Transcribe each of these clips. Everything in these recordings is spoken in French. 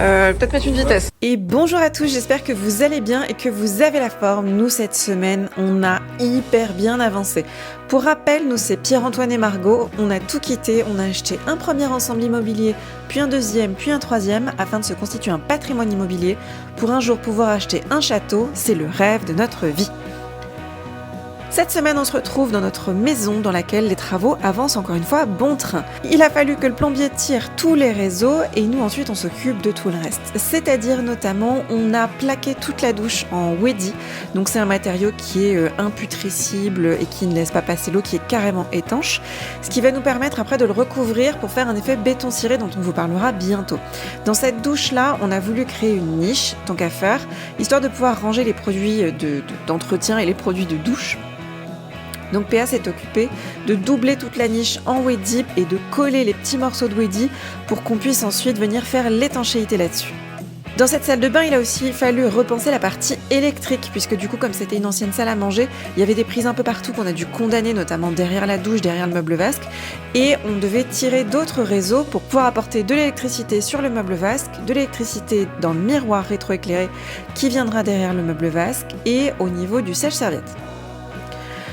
peut-être mettre une vitesse. Et bonjour à tous, j'espère que vous allez bien et que vous avez la forme. Nous, cette semaine, on a hyper bien avancé. Pour rappel, nous, c'est Pierre-Antoine et Margot. On a tout quitté, on a acheté un premier ensemble immobilier, puis un deuxième, puis un troisième, afin de se constituer un patrimoine immobilier. Pour un jour pouvoir acheter un château, c'est le rêve de notre vie. Cette semaine, on se retrouve dans notre maison dans laquelle les travaux avancent encore une fois bon train. Il a fallu que le plombier tire tous les réseaux et nous ensuite on s'occupe de tout le reste. C'est-à-dire notamment, on a plaqué toute la douche en Wedi. Donc c'est un matériau qui est imputrescible et qui ne laisse pas passer l'eau, qui est carrément étanche. Ce qui va nous permettre après de le recouvrir pour faire un effet béton ciré dont on vous parlera bientôt. Dans cette douche-là, on a voulu créer une niche, tant qu'à faire, histoire de pouvoir ranger les produits d'entretien et les produits de douche. Donc PA s'est occupé de doubler toute la niche en Wedi et de coller les petits morceaux de Wedi pour qu'on puisse ensuite venir faire l'étanchéité là-dessus. Dans cette salle de bain, il a aussi fallu repenser la partie électrique, puisque du coup, comme c'était une ancienne salle à manger, il y avait des prises un peu partout qu'on a dû condamner, notamment derrière la douche, derrière le meuble vasque, et on devait tirer d'autres réseaux pour pouvoir apporter de l'électricité sur le meuble vasque, de l'électricité dans le miroir rétroéclairé qui viendra derrière le meuble vasque, et au niveau du sèche-serviette.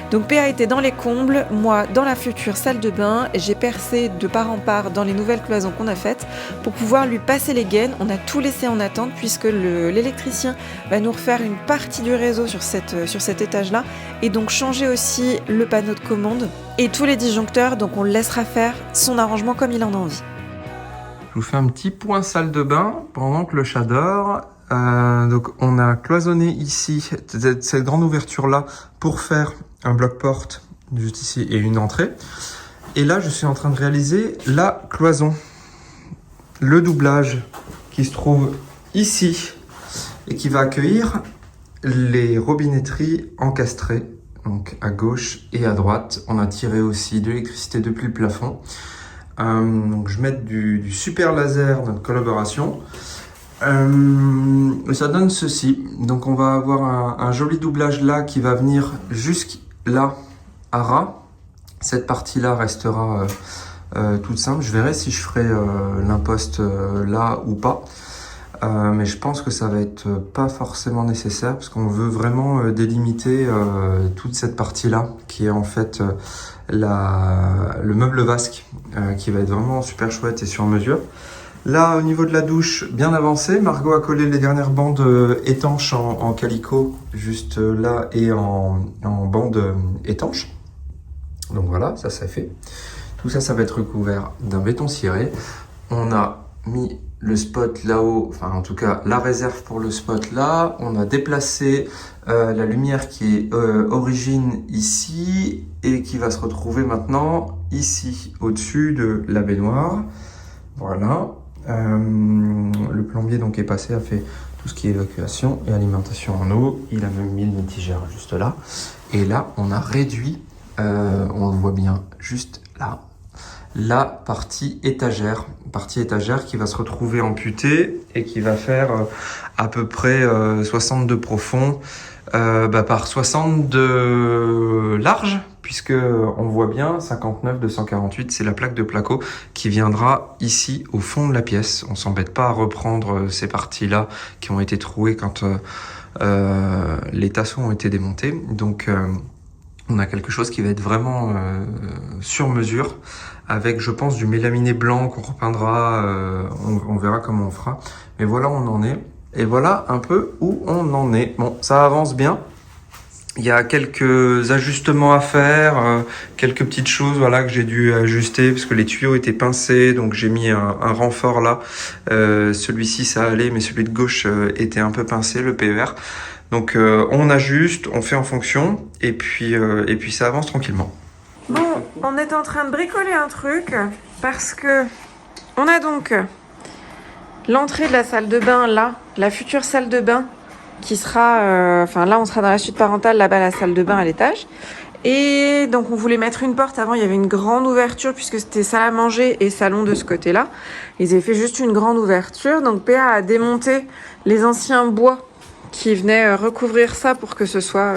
Donc PA était dans les combles, moi dans la future salle de bain, j'ai percé de part en part dans les nouvelles cloisons qu'on a faites pour pouvoir lui passer les gaines. On a tout laissé en attente puisque l'électricien va nous refaire une partie du réseau sur cet étage-là et donc changer aussi le panneau de commande et tous les disjoncteurs, donc on le laissera faire son arrangement comme il en a envie. Je vous fais un petit point salle de bain pendant que le chat dort. Donc on a cloisonné ici cette grande ouverture là pour faire un bloc-porte juste ici et une entrée. Et là je suis en train de réaliser la cloison, le doublage qui se trouve ici et qui va accueillir les robinetteries encastrées, donc à gauche et à droite. On a tiré aussi de l'électricité depuis le plafond. Donc je vais mettre du super laser, notre collaboration. Et ça donne ceci. Donc on va avoir un joli doublage là qui va venir jusque-là à ras. Cette partie-là restera toute simple. Je verrai si je ferai l'imposte là ou pas. Mais je pense que ça va être pas forcément nécessaire parce qu'on veut vraiment délimiter toute cette partie-là qui est en fait le meuble vasque qui va être vraiment super chouette et sur mesure. Là, au niveau de la douche, bien avancé. Margot a collé les dernières bandes étanches en calicot, juste là, et en bande étanche. Donc voilà, ça fait. Tout ça, ça va être recouvert d'un béton ciré. On a mis le spot là-haut, enfin en tout cas la réserve pour le spot là. On a déplacé la lumière qui est origine ici et qui va se retrouver maintenant ici, au-dessus de la baignoire. Voilà. Le plombier donc est passé, a fait tout ce qui est évacuation et alimentation en eau. Il a même mis le mitigère juste là. Et là, on a réduit, on le voit bien juste là, la partie étagère qui va se retrouver amputée et qui va faire à peu près 60 de profond par 60 de large, puisque on voit bien 59 248, c'est la plaque de placo qui viendra ici au fond de la pièce. On s'embête pas à reprendre ces parties-là qui ont été trouées quand les tasseaux ont été démontés. Donc on a quelque chose qui va être vraiment sur mesure avec, je pense, du mélaminé blanc qu'on repeindra, on verra comment on fera. Mais voilà où on en est. Et voilà un peu où on en est. Bon, ça avance bien. Il y a quelques ajustements à faire, quelques petites choses voilà que j'ai dû ajuster parce que les tuyaux étaient pincés, donc j'ai mis un renfort là. Celui-ci ça allait, mais celui de gauche était un peu pincé, le PER. Donc on ajuste, on fait en fonction, et puis ça avance tranquillement. Bon, on est en train de bricoler un truc parce que on a donc l'entrée de la salle de bain là, la future salle de bain qui sera, là on sera dans la suite parentale, là-bas la salle de bain à l'étage. Et donc on voulait mettre une porte. Avant il y avait une grande ouverture puisque c'était salle à manger et salon de ce côté-là. Ils avaient fait juste une grande ouverture. Donc PA a démonté les anciens bois qui venaient recouvrir ça pour que ce soit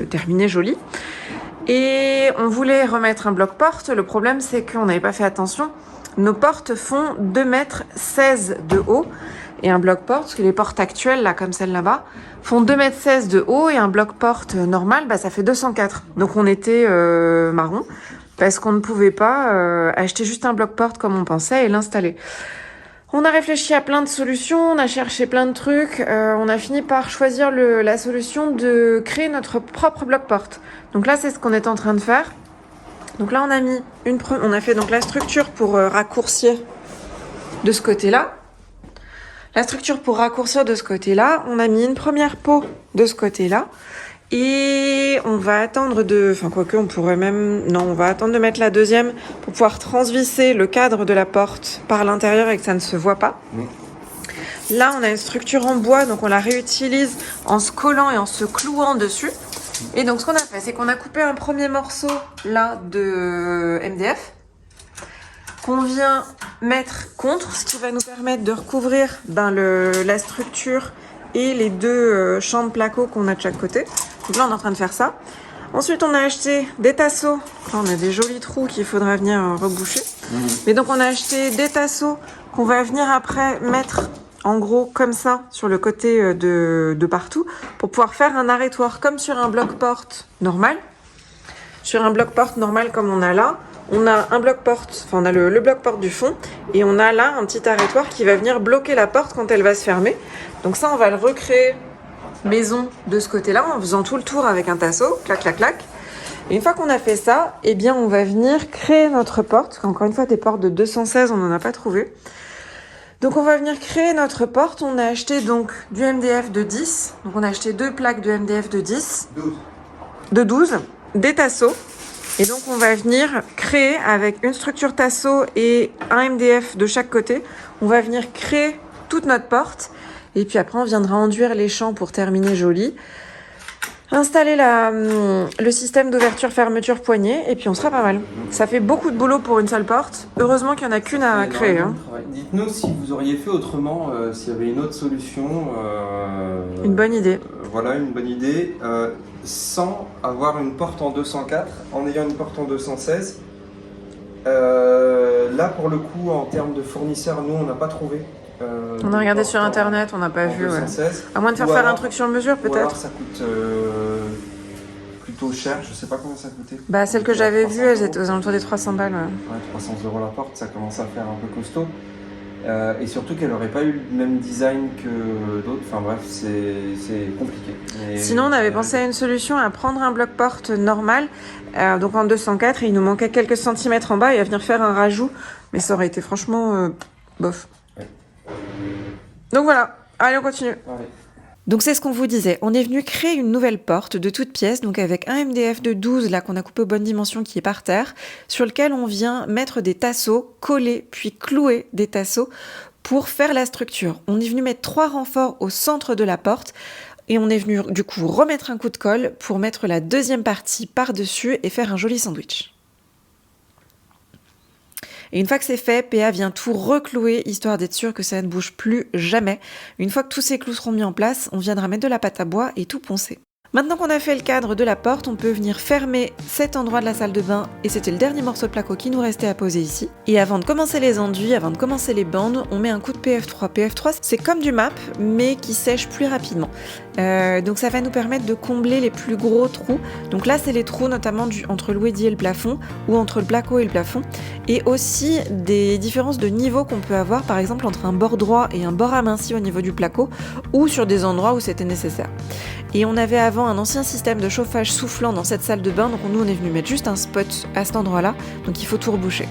terminé joli. Et on voulait remettre un bloc-porte. Le problème c'est qu'on n'avait pas fait attention. nos portes font 2,16 m de haut et un bloc-porte, parce que les portes actuelles, là, comme celle là-bas, font 2,16 m de haut et un bloc-porte normal, ça fait 204. Donc on était marron parce qu'on ne pouvait pas acheter juste un bloc-porte comme on pensait et l'installer. On a réfléchi à plein de solutions, on a cherché plein de trucs, on a fini par choisir la solution de créer notre propre bloc-porte. Donc là, c'est ce qu'on est en train de faire. Donc là, on a fait donc la structure pour raccourcir de ce côté-là. La structure pour raccourcir de ce côté-là, on a mis une première peau de ce côté-là. Et on va attendre on va attendre de mettre la deuxième pour pouvoir transvisser le cadre de la porte par l'intérieur et que ça ne se voit pas. Là, on a une structure en bois, donc on la réutilise en se collant et en se clouant dessus. Et donc, ce qu'on a fait, c'est qu'on a coupé un premier morceau, là, de MDF, qu'on vient mettre contre, ce qui va nous permettre de recouvrir la structure et les deux chambres placo qu'on a de chaque côté. Donc là, on est en train de faire ça. Ensuite, on a acheté des tasseaux. Là, on a des jolis trous qu'il faudra venir reboucher. Mais donc, on a acheté des tasseaux qu'on va venir après mettre en gros comme ça sur le côté de partout pour pouvoir faire un arrêtoir comme sur un bloc-porte normal. Sur un bloc-porte normal comme on a là, on a un bloc-porte, on a le bloc-porte du fond et on a là un petit arrêtoir qui va venir bloquer la porte quand elle va se fermer. Donc ça, on va le recréer maison de ce côté-là en faisant tout le tour avec un tasseau, clac, clac, clac. Et une fois qu'on a fait ça, on va venir créer notre porte. Parce qu'encore une fois, des portes de 216, on n'en a pas trouvé. Donc on va venir créer notre porte. On a acheté donc du MDF de 10. Donc on a acheté 2 plaques de MDF de 10. 12. De 12. Des tasseaux. Et donc on va venir créer avec une structure tasseau et un MDF de chaque côté. On va venir créer toute notre porte. Et puis après, on viendra enduire les champs pour terminer joli. Installer le système d'ouverture-fermeture poignée. Et puis on sera pas mal. Ça fait beaucoup de boulot pour une seule porte. Heureusement qu'il n'y en a qu'une à créer. Dites-nous si vous auriez fait autrement, s'il y avait une autre solution. Une bonne idée. Voilà, une bonne idée. Sans avoir une porte en 204, en ayant une porte en 216. Là, pour le coup, en termes de fournisseurs, nous, on n'a pas trouvé. On a regardé sur internet, on n'a pas vu. Ouais. À moins de faire un truc sur mesure, peut-être. Ou alors ça coûte plutôt cher, je sais pas combien ça coûtait. Celles que j'avais vues, elles étaient aux alentours des 300 balles. Ouais, 300 € la porte, ça commence à faire un peu costaud. Et surtout qu'elle n'aurait pas eu le même design que d'autres. Enfin bref, c'est compliqué. Sinon, on avait pensé à une solution, à prendre un bloc-porte normal, donc en 204, et il nous manquait quelques centimètres en bas, et à venir faire un rajout. Mais ça aurait été franchement bof. Ouais. Donc voilà, allez on continue. Allez. Donc c'est ce qu'on vous disait, on est venu créer une nouvelle porte de toute pièce, donc avec un MDF de 12 là qu'on a coupé aux bonnes dimensions qui est par terre, sur lequel on vient mettre des tasseaux, coller puis clouer des tasseaux pour faire la structure. On est venu mettre 3 renforts au centre de la porte et on est venu du coup remettre un coup de colle pour mettre la deuxième partie par-dessus et faire un joli sandwich. Et une fois que c'est fait, PA vient tout reclouer, histoire d'être sûr que ça ne bouge plus jamais. Une fois que tous ces clous seront mis en place, on viendra mettre de la pâte à bois et tout poncer. Maintenant qu'on a fait le cadre de la porte, on peut venir fermer cet endroit de la salle de bain, et c'était le dernier morceau de placo qui nous restait à poser ici. Et avant de commencer les enduits, avant de commencer les bandes, on met un coup de PF3. PF3, c'est comme du MAP, mais qui sèche plus rapidement. Donc ça va nous permettre de combler les plus gros trous. Donc là, c'est les trous notamment entre le weddy et le plafond, ou entre le placo et le plafond, et aussi des différences de niveau qu'on peut avoir, par exemple entre un bord droit et un bord aminci au niveau du placo, ou sur des endroits où c'était nécessaire. Et on avait avant un ancien système de chauffage soufflant dans cette salle de bain, donc nous on est venu mettre juste un spot à cet endroit-là, donc il faut tout reboucher.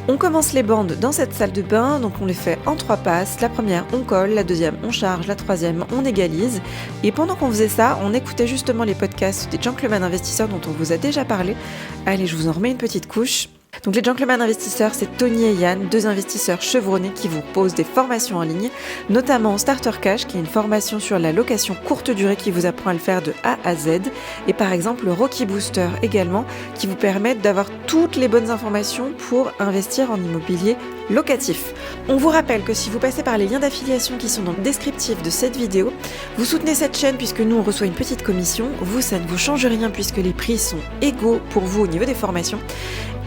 On commence les bandes dans cette salle de bain, donc on les fait en 3 passes. La première, on colle, la deuxième, on charge, la troisième, on égalise. Et pendant qu'on faisait ça, on écoutait justement les podcasts des Gentlemen Investisseurs dont on vous a déjà parlé. Allez, je vous en remets une petite couche. Donc les Gentlemen Investisseurs, c'est Tony et Yann, 2 investisseurs chevronnés qui vous proposent des formations en ligne, notamment Starter Cash, qui est une formation sur la location courte durée qui vous apprend à le faire de A à Z, et par exemple le Rocky Booster également, qui vous permettent d'avoir toutes les bonnes informations pour investir en immobilier locatif. On vous rappelle que si vous passez par les liens d'affiliation qui sont dans le descriptif de cette vidéo, vous soutenez cette chaîne puisque nous on reçoit une petite commission, vous ça ne vous change rien puisque les prix sont égaux pour vous au niveau des formations.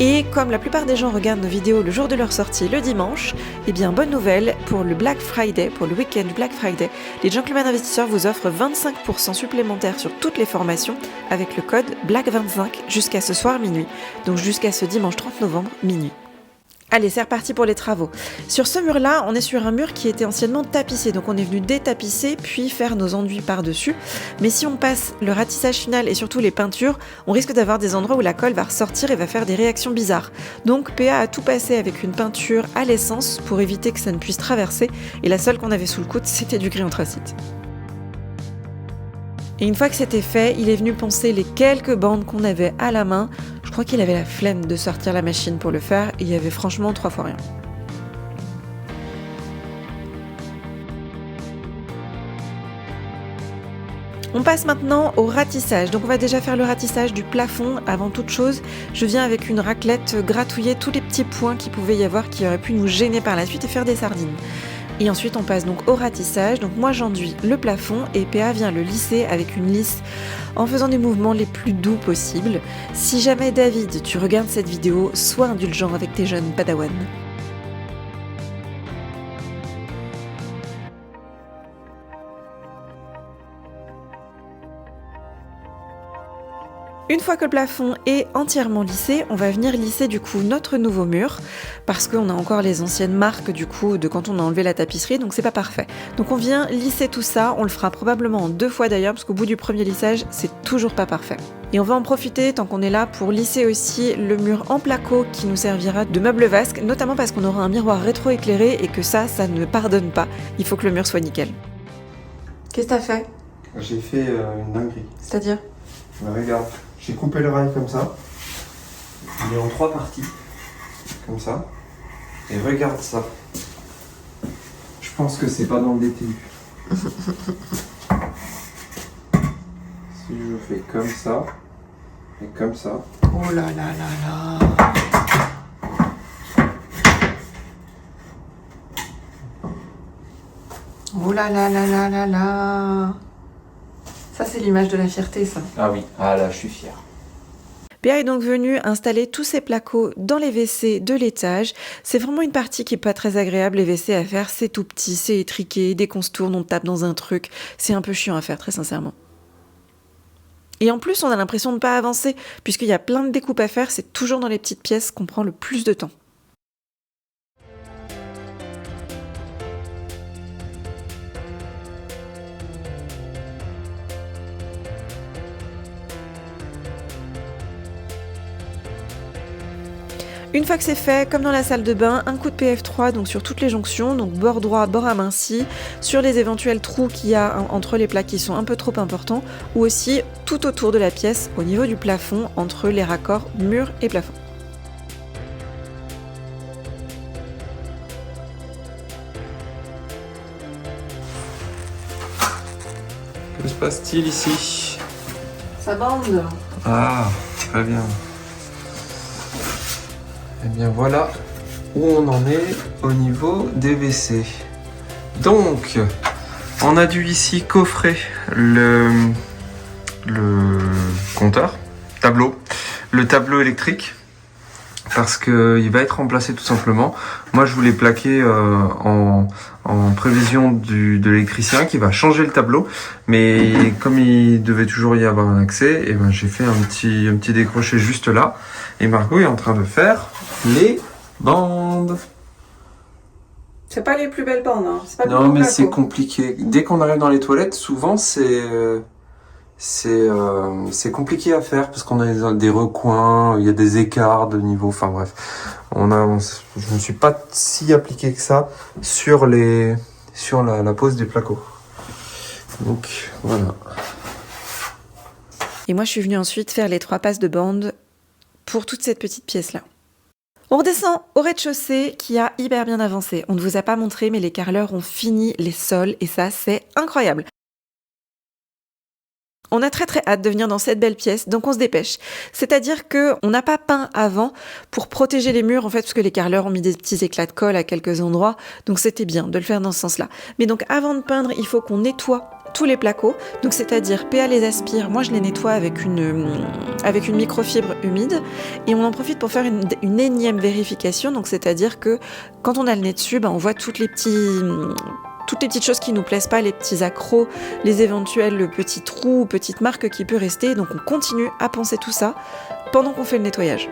Et comme la plupart des gens regardent nos vidéos le jour de leur sortie, le dimanche, eh bien bonne nouvelle, pour le Black Friday, pour le week-end du Black Friday, les Gentlemen Investisseurs vous offrent 25% supplémentaires sur toutes les formations avec le code BLACK25 jusqu'à ce soir minuit, donc jusqu'à ce dimanche 30 novembre minuit. Allez, c'est reparti pour les travaux. Sur ce mur-là, on est sur un mur qui était anciennement tapissé, donc on est venu détapisser puis faire nos enduits par-dessus. Mais si on passe le ratissage final et surtout les peintures, on risque d'avoir des endroits où la colle va ressortir et va faire des réactions bizarres. Donc PA a tout passé avec une peinture à l'essence pour éviter que ça ne puisse traverser, et la seule qu'on avait sous le coude, c'était du gris anthracite. Et une fois que c'était fait, il est venu poncer les quelques bandes qu'on avait à la main. Je crois qu'il avait la flemme de sortir la machine pour le faire, et il y avait franchement 3 fois rien. On passe maintenant au ratissage. Donc on va déjà faire le ratissage du plafond. Avant toute chose, je viens avec une raclette gratouiller tous les petits points qu'il pouvait y avoir qui auraient pu nous gêner par la suite et faire des sardines. Et ensuite on passe donc au ratissage. Donc moi j'enduis le plafond et PA vient le lisser avec une lisse en faisant des mouvements les plus doux possibles. Si jamais David, tu regardes cette vidéo, sois indulgent avec tes jeunes padawans. Une fois que le plafond est entièrement lissé, on va venir lisser du coup notre nouveau mur parce qu'on a encore les anciennes marques du coup de quand on a enlevé la tapisserie, donc c'est pas parfait. Donc on vient lisser tout ça, on le fera probablement en 2 fois d'ailleurs parce qu'au bout du premier lissage, c'est toujours pas parfait. Et on va en profiter tant qu'on est là pour lisser aussi le mur en placo qui nous servira de meuble vasque, notamment parce qu'on aura un miroir rétro-éclairé et que ça ne pardonne pas. Il faut que le mur soit nickel. Qu'est-ce que t'as fait? J'ai fait une dinguerie. C'est-à-dire? Regarde, j'ai coupé le rail comme ça. Il est en 3 parties. Comme ça. Et regarde ça. Je pense que c'est pas dans le DTU. Si je fais comme ça et comme ça. Oh là là là là. Oh là là là là là là. Ça c'est l'image de la fierté, ça. Ah oui, ah là je suis fier. PA est donc venu installer tous ces placos dans les WC de l'étage. C'est vraiment une partie qui est pas très agréable, les WC à faire. C'est tout petit, c'est étriqué, dès qu'on se tourne, on tape dans un truc. C'est un peu chiant à faire, très sincèrement. Et en plus, on a l'impression de ne pas avancer, puisqu'il y a plein de découpes à faire. C'est toujours dans les petites pièces qu'on prend le plus de temps. Une fois que c'est fait, comme dans la salle de bain, un coup de PF3 donc sur toutes les jonctions, donc bord droit, bord aminci, sur les éventuels trous qu'il y a entre les plaques qui sont un peu trop importants, ou aussi tout autour de la pièce, au niveau du plafond, entre les raccords mur et plafond. Que se passe-t-il ici? Ça bande. Ah, très bien. Et bien voilà où on en est au niveau des WC. Donc, on a dû ici coffrer le compteur, le tableau électrique, parce qu'il va être remplacé tout simplement. Moi, je voulais plaquer en prévision de l'électricien qui va changer le tableau, mais comme il devait toujours y avoir un accès, et ben j'ai fait un petit décroché juste là, et Margot est en train de faire les bandes. C'est pas les plus belles bandes, hein. C'est pas Non, mais c'est compliqué. Dès qu'on arrive dans les toilettes, souvent c'est compliqué à faire parce qu'on a des recoins, il y a des écarts de niveau, enfin bref. Je ne suis pas si appliqué que ça sur la pose des placos. Donc voilà. Et moi je suis venue ensuite faire les 3 passes de bande pour toute cette petite pièce là. On redescend au rez-de-chaussée qui a hyper bien avancé. On ne vous a pas montré mais les carreleurs ont fini les sols et ça c'est incroyable. On a très très hâte de venir dans cette belle pièce, donc on se dépêche. C'est-à-dire qu'on n'a pas peint avant pour protéger les murs, en fait, parce que les carreleurs ont mis des petits éclats de colle à quelques endroits, donc c'était bien de le faire dans ce sens-là. Mais donc avant de peindre, il faut qu'on nettoie tous les placos, donc c'est-à-dire PA les aspire, moi je les nettoie avec une microfibre humide et on en profite pour faire une énième vérification, donc c'est-à-dire que quand on a le nez dessus, on voit toutes les petites choses qui nous plaisent pas, les petits accros, les éventuels petits trous, petites marques qui peuvent rester, donc on continue à poncer tout ça pendant qu'on fait le nettoyage.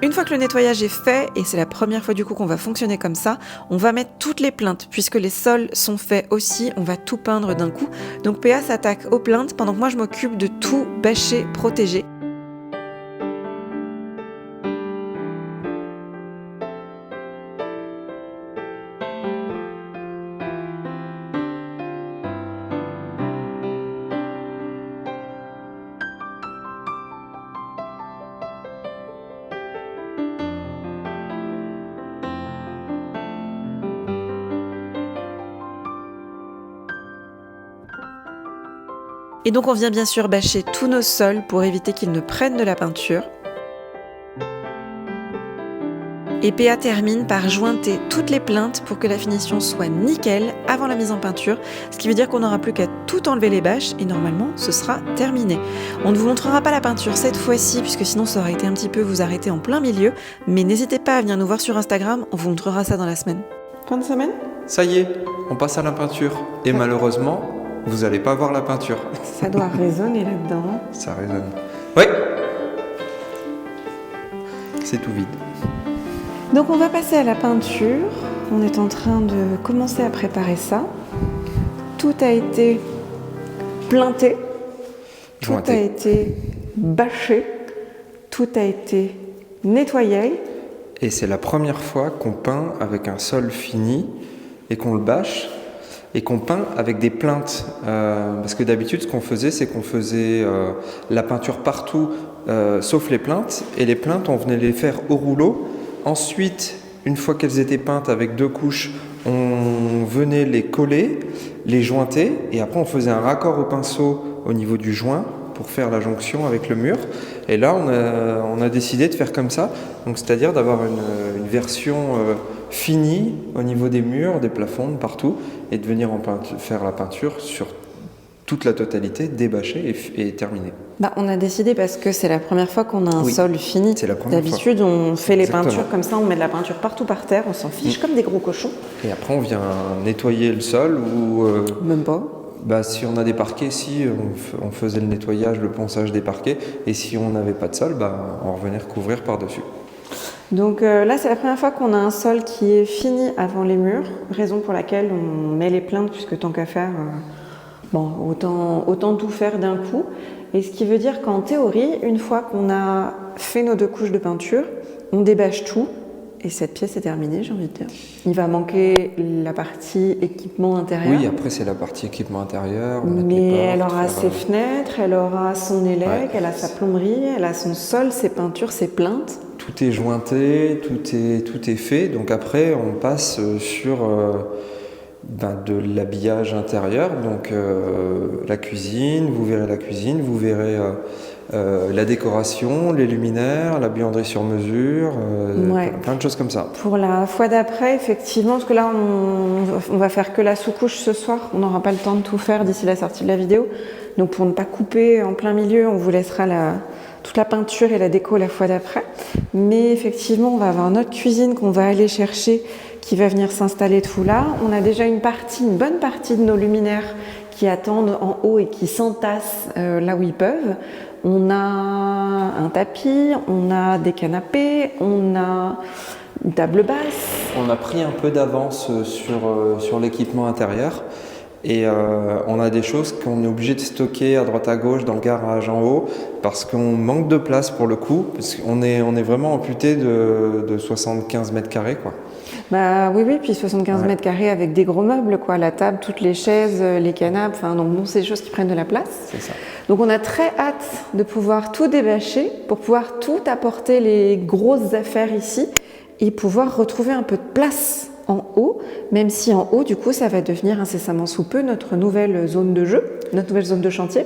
Une fois que le nettoyage est fait, et c'est la première fois du coup qu'on va fonctionner comme ça, on va mettre toutes les plinthes, puisque les sols sont faits aussi, on va tout peindre d'un coup. Donc PA s'attaque aux plinthes, pendant que moi je m'occupe de tout bâcher, protéger. Et donc on vient bien sûr bâcher tous nos sols pour éviter qu'ils ne prennent de la peinture. Et PA termine par jointer toutes les plinthes pour que la finition soit nickel avant la mise en peinture, ce qui veut dire qu'on n'aura plus qu'à tout enlever les bâches et normalement ce sera terminé. On ne vous montrera pas la peinture cette fois-ci puisque sinon ça aurait été un petit peu vous arrêter en plein milieu, mais n'hésitez pas à venir nous voir sur Instagram, on vous montrera ça dans la semaine. Fin de semaine ? Ça y est, on passe à la peinture. Et malheureusement, vous n'allez pas voir la peinture. Ça doit résonner là-dedans. Ça résonne. Oui. C'est tout vide. Donc on va passer à la peinture. On est en train de commencer à préparer ça. Tout a été pleinté. Tout a été bâché. Tout a été nettoyé. Et c'est la première fois qu'on peint avec un sol fini et qu'on le bâche. Et qu'on peint avec des plinthes. Parce que d'habitude, ce qu'on faisait, c'est qu'on faisait la peinture partout, sauf les plinthes. Et les plinthes, on venait les faire au rouleau. Ensuite, une fois qu'elles étaient peintes avec 2 couches, on venait les coller, les jointer. Et après, on faisait un raccord au pinceau au niveau du joint pour faire la jonction avec le mur. Et là, on a décidé de faire comme ça. Donc, c'est-à-dire d'avoir une version finie au niveau des murs, des plafonds, partout, et de venir faire la peinture sur toute la totalité, débâchée et terminée. On a décidé parce que c'est la première fois qu'on a un sol fini. C'est la première fois. D'habitude, on fait les peintures comme ça, on met de la peinture partout par terre, on s'en fiche comme des gros cochons. Et après, on vient nettoyer le sol ou... Même pas. Si on a des parquets, on faisait le nettoyage, le ponçage des parquets. Et si on n'avait pas de sol, on revenait recouvrir par-dessus. Donc là, c'est la première fois qu'on a un sol qui est fini avant les murs, raison pour laquelle on met les plinthes, puisque tant qu'à faire, autant tout faire d'un coup. Et ce qui veut dire qu'en théorie, une fois qu'on a fait nos 2 couches de peinture, on débâche tout. Et cette pièce est terminée, j'ai envie de dire. Il va manquer la partie équipement intérieur. Oui, après c'est la partie équipement intérieur. Mais elle aura ses fenêtres, elle aura son élec, elle a sa plomberie, elle a son sol, ses peintures, ses plinthes. Tout est jointé, tout est fait. Donc après, on passe sur de l'habillage intérieur. Donc la cuisine, vous verrez la cuisine, vous verrez... la décoration, les luminaires, la buanderie sur mesure, plein de choses comme ça. Pour la fois d'après, effectivement, parce que là, on va faire que la sous-couche ce soir, on n'aura pas le temps de tout faire d'ici la sortie de la vidéo. Donc pour ne pas couper en plein milieu, on vous laissera toute la peinture et la déco la fois d'après. Mais effectivement, on va avoir notre cuisine qu'on va aller chercher, qui va venir s'installer tout là. On a déjà une bonne partie de nos luminaires qui attendent en haut et qui s'entassent là où ils peuvent. On a un tapis, on a des canapés, on a une table basse. On a pris un peu d'avance sur l'équipement intérieur et on a des choses qu'on est obligé de stocker à droite à gauche dans le garage en haut parce qu'on manque de place pour le coup, parce qu'on est vraiment amputé de 75 mètres carrés quoi. Oui, puis 75 mètres carrés avec des gros meubles, quoi. La table, toutes les chaises, les canapes, c'est des choses qui prennent de la place. C'est ça. Donc on a très hâte de pouvoir tout débâcher pour pouvoir tout apporter les grosses affaires ici et pouvoir retrouver un peu de place en haut, même si en haut, du coup, ça va devenir incessamment sous peu notre nouvelle zone de jeu, notre nouvelle zone de chantier.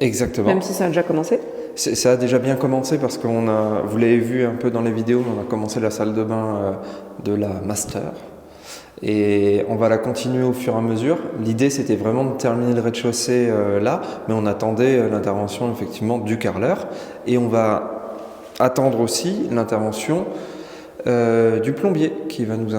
Exactement. Même si ça a déjà commencé. Ça a déjà bien commencé parce que vous l'avez vu un peu dans les vidéos, on a commencé la salle de bain de la master. Et on va la continuer au fur et à mesure. L'idée, c'était vraiment de terminer le rez-de-chaussée là, mais on attendait l'intervention effectivement du carreleur. Et on va attendre aussi l'intervention du plombier qui va nous